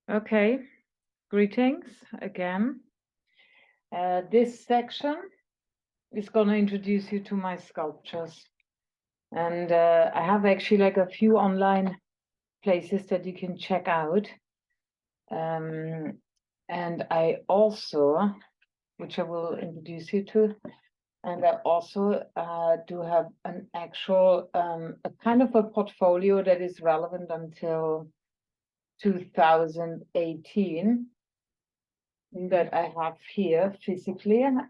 Okay, greetings again. This section is going to introduce you to my sculptures. And I have actually like a few online places that you can check out. And I also, which I will introduce you to, and I also do have an actual, a kind of a portfolio that is relevant until 2018. That I have here physically and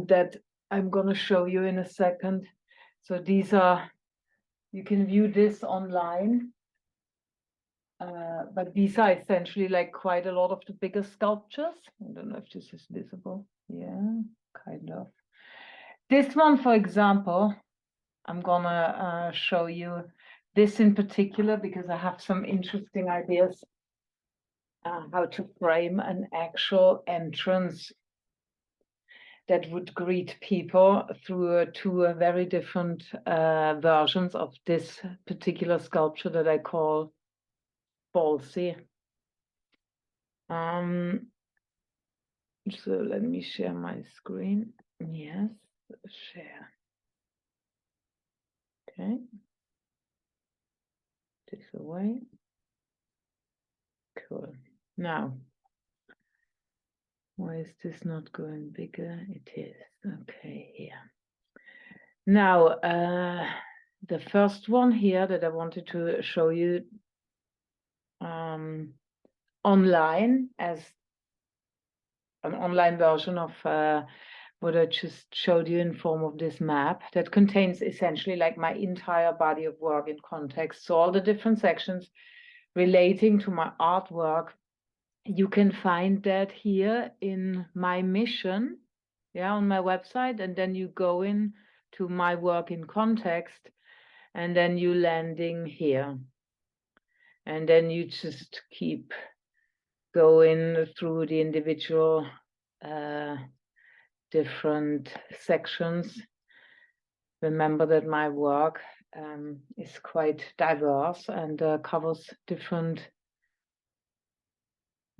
that I'm going to show you in a second. So these are, you can view this online, but these are essentially like quite a lot of the bigger sculptures. I don't know if this is visible. Yeah, kind of. This one, for example, I'm gonna show you this in particular because I have some interesting ideas how to frame an actual entrance that would greet people through two very different versions of this particular sculpture that I call ballsy. So let me share my screen. Yes, share. Okay. This away. Cool. Now, why is this not going bigger? It is. Okay, here. Now, the first one here that I wanted to show you online as an online version of what I just showed you in form of this map that contains essentially like my entire body of work in context. So all the different sections relating to my artwork, you can find that here in my mission, yeah, on my website, and then you go in to my work in context, and then you landing here. And then you just keep going through the individual different sections. Remember that my work is quite diverse and covers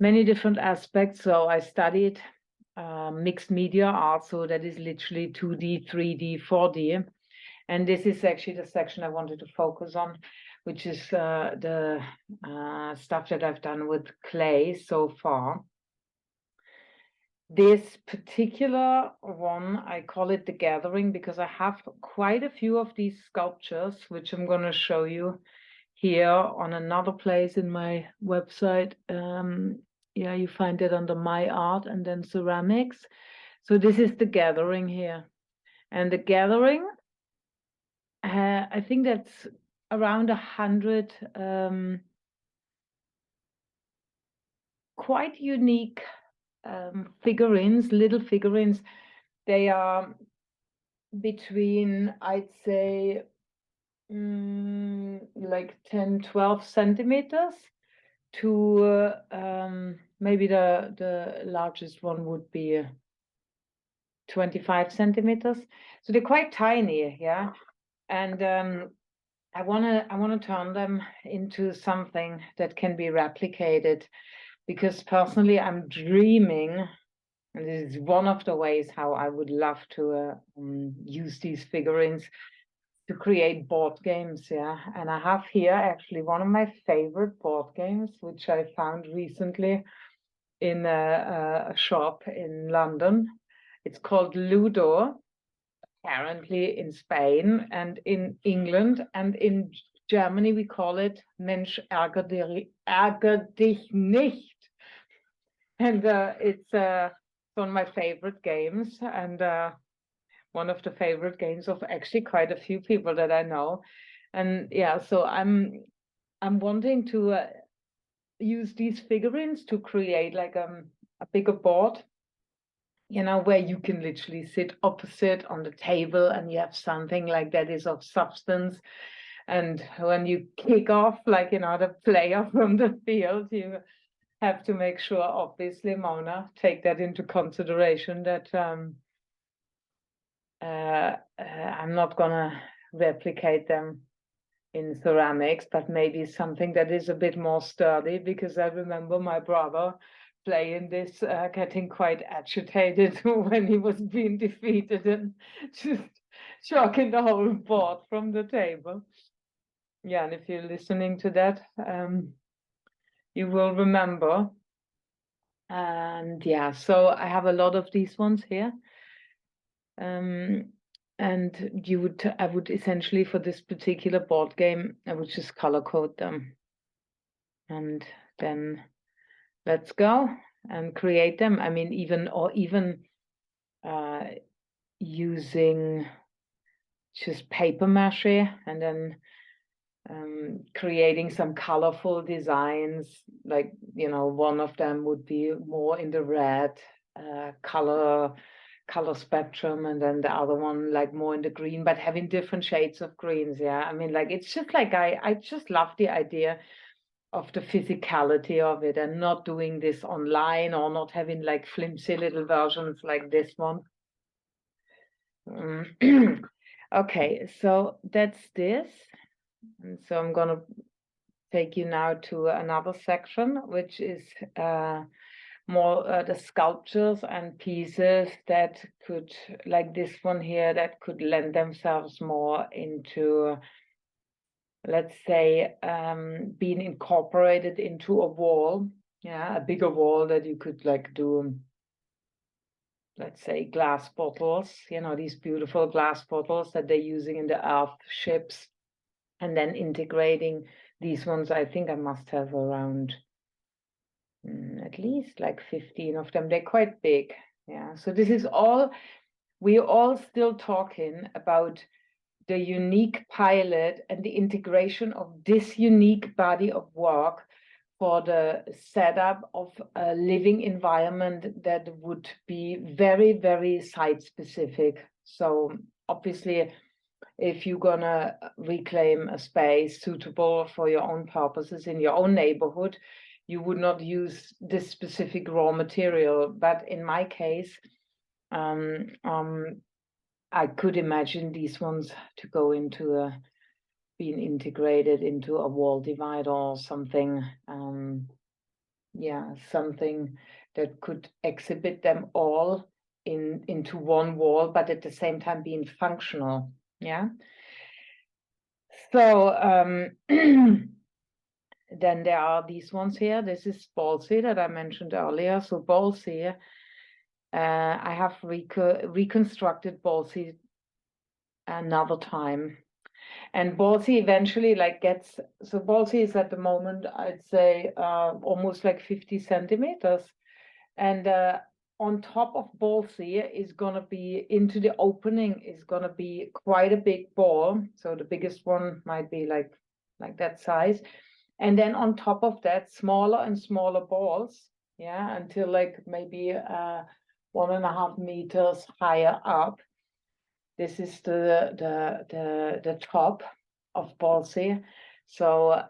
many different aspects. So I studied mixed media art, so that is literally 2D, 3D, 4D. And this is actually the section I wanted to focus on, which is the stuff that I've done with clay so far. This particular one, I call it The Gathering because I have quite a few of these sculptures, which I'm going to show you here on another place in my website. Yeah, you find it under My Art and then Ceramics. So this is The Gathering here. And The Gathering, I think that's around 100 quite unique figurines, little figurines. They are between, I'd say, like 10, 12 centimeters to maybe the largest one would be 25 centimeters. So they're quite tiny, yeah. And I wanna turn them into something that can be replicated, because personally I'm dreaming. And this is one of the ways how I would love to use these figurines to create board games, yeah. And I have here actually one of my favorite board games, which I found recently in a shop in London. It's called Ludo, apparently in Spain and in England, and in Germany we call it Mensch, ärger dich nicht. And it's one of my favorite games, and one of the favorite games of actually quite a few people that I know. And yeah, so I'm wanting to use these figurines to create like a bigger board, you know, where you can literally sit opposite on the table and you have something like that is of substance. And when you kick off, like, you know, the player from the field, you have to make sure, obviously, Mona, take that into consideration, that I'm not gonna replicate them in ceramics, but maybe something that is a bit more sturdy, because I remember my brother playing this, getting quite agitated when he was being defeated and just chucking the whole board from the table. Yeah, and if you're listening to that, you will remember. And yeah, so I have a lot of these ones here. And I would essentially, for this particular board game, I would just color code them. And then let's go and create them. I mean, even using just paper mache and then creating some colorful designs, like, you know, one of them would be more in the red color spectrum, and then the other one like more in the green, but having different shades of greens. Yeah, I mean, like, it's just like I just love the idea of the physicality of it, and not doing this online, or not having like flimsy little versions like this one. Okay, so that's this. And so I'm gonna take you now to another section, which is more the sculptures and pieces that could, like this one here, that could lend themselves more into, let's say, being incorporated into a wall. Yeah, a bigger wall that you could like do, let's say, glass bottles, you know, these beautiful glass bottles that they're using in the earth ships, and then integrating these ones. I think I must have around at least like 15 of them. They're quite big. Yeah, so this is all, we're all still talking about the unique pilot and the integration of this unique body of work for the setup of a living environment that would be very, very site specific. So obviously, if you're gonna reclaim a space suitable for your own purposes in your own neighborhood, you would not use this specific raw material. But in my case, I could imagine these ones to go into being integrated into a wall divider or something. Yeah, something that could exhibit them all into one wall, but at the same time being functional. Yeah. So then there are these ones here. This is Balsy that I mentioned earlier. So Balsy, I have reconstructed Balsy another time. And Balsy eventually like gets, so Balsy is at the moment, I'd say, almost like 50 centimeters. And on top of Balsy is gonna be, into the opening is gonna be quite a big ball. So the biggest one might be like that size. And then on top of that, smaller and smaller balls, yeah, until like maybe 1.5 meters higher up. This is the top of Balsy. So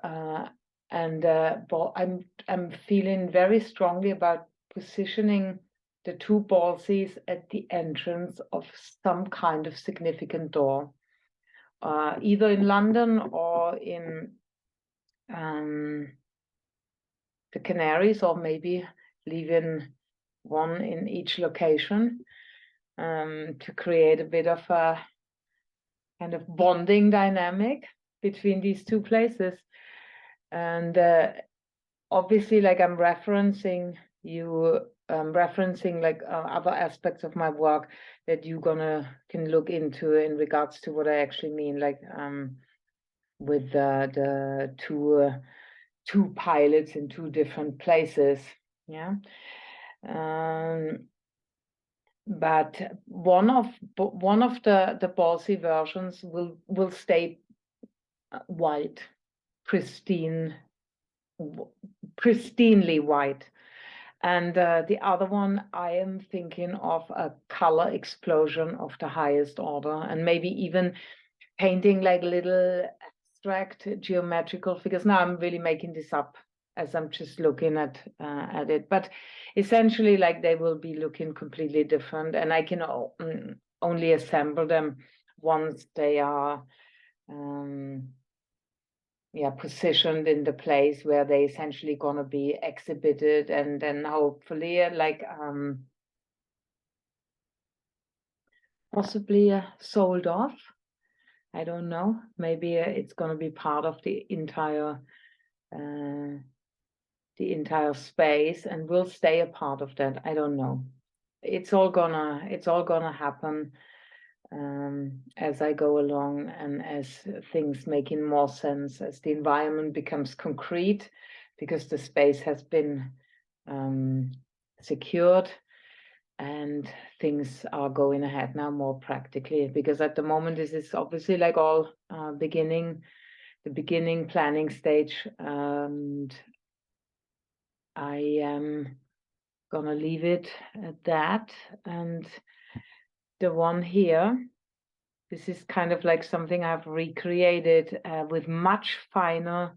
I'm feeling very strongly about positioning the two Balsies at the entrance of some kind of significant door, either in London or in the Canaries, or maybe leaving one in each location, to create a bit of a kind of bonding dynamic between these two places. And obviously, like, I'm referencing like other aspects of my work that you can look into in regards to what I actually mean, like with the two pilots in two different places. Yeah. But one of the Balsy versions will stay white, pristinely white, and the other one, I am thinking of a color explosion of the highest order, and maybe even painting like little abstract geometrical figures. Now I'm really making this up as I'm just looking at it, but essentially, like, they will be looking completely different, and I can only assemble them once they are positioned in the place where they essentially gonna be exhibited, and then hopefully possibly sold off. I don't know. Maybe it's gonna be part of the entire space and will stay a part of that. I don't know. It's all gonna happen as I go along, and as things making more sense, as the environment becomes concrete, because the space has been secured, and things are going ahead now more practically. Because at the moment, this is obviously like all the beginning planning stage, and I am gonna leave it at that. And the one here, this is kind of like something I've recreated with much finer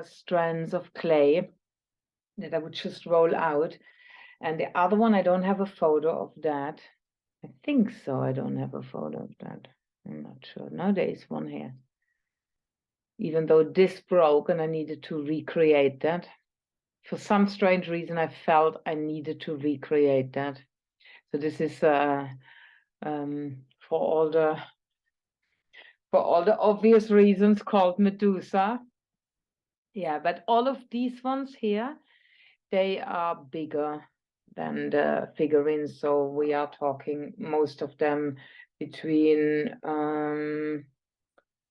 strands of clay that I would just roll out. And the other one, I don't have a photo of that. I think so. I don't have a photo of that. I'm not sure. No, there is one here. Even though this broke and I needed to recreate that. For some strange reason, I felt I needed to recreate that. So this is for all the obvious reasons called Medusa. Yeah, but all of these ones here, they are bigger than the figurines. So we are talking most of them between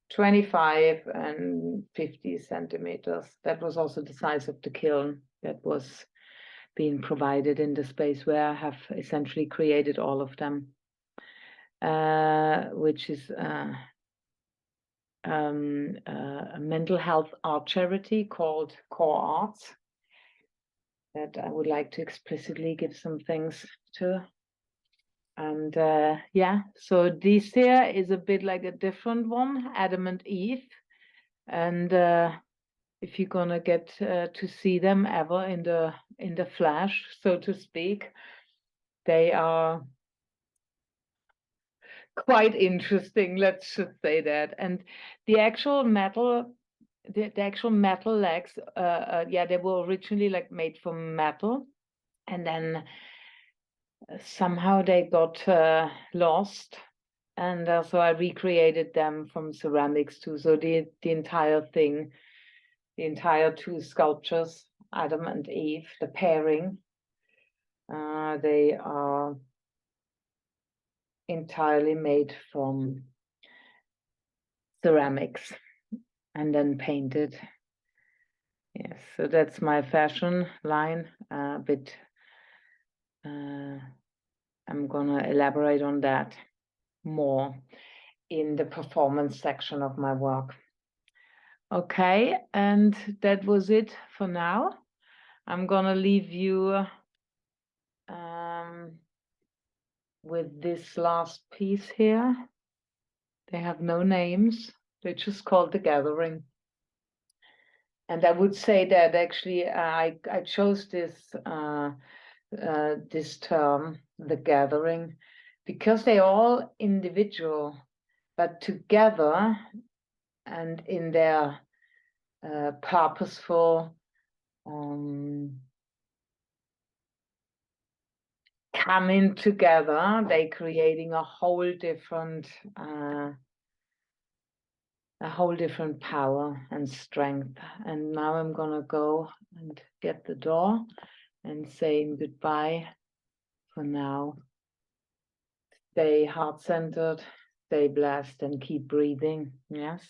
25 and 50 centimeters. That was also the size of the kiln that was being provided in the space where I have essentially created all of them, which is a mental health art charity called Core Arts that I would like to explicitly give some things to. And yeah, so this here is a bit like a different one, Adam and Eve. And if you're gonna get to see them ever in the flesh, so to speak, they are quite interesting, let's just say that. And the actual metal, the actual metal legs, yeah, they were originally like made from metal, and then somehow they got lost, and so I recreated them from ceramics too. So the entire thing, the entire two sculptures, Adam and Eve, the pairing, they are entirely made from ceramics and then painted. Yes, so that's my fashion line. But I'm gonna elaborate on that more in the performance section of my work. Okay, and that was it for now. I'm gonna leave you with this last piece here. They have no names. They're just called The Gathering. And I would say that actually I chose this this term, The Gathering, because they're all individual, but together and in their purposeful coming together, they creating a whole different power and strength. And now I'm gonna go and get the door and saying goodbye for now. Stay heart-centered, stay blessed, and keep breathing. Yes.